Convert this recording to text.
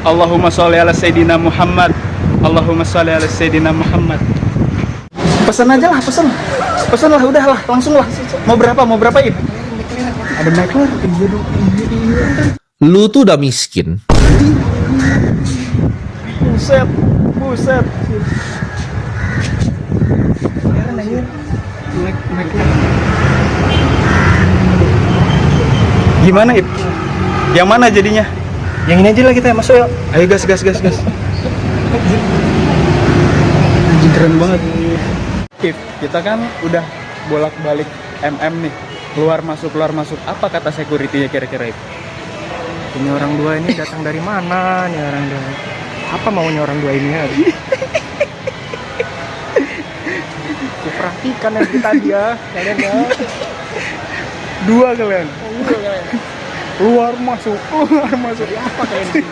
Allahumma sholli ala Sayyidina Muhammad. Allahumma sholli ala Sayyidina Muhammad. Pesan aja lah, pesan. Pesan lah, udah lah, langsung lah. Mau berapa Ib? Ada McLaren? Iya dong. Lu tuh udah miskin. Buset. Gimana Ib? Yang mana jadinya? Yang ini aja lah kita masuk ya. Ayo gas. Anjing keren banget. Ib, kita kan udah bolak-balik nih. Keluar masuk. Apa kata security-nya kira-kira Ib? Ini orang dua ini datang dari mana nih orang dua? Apa maunya orang dua ini? Kuperhatikan dari tadi ya, kalian ya. Dua kalian. Keluar masuk. Apa kalian?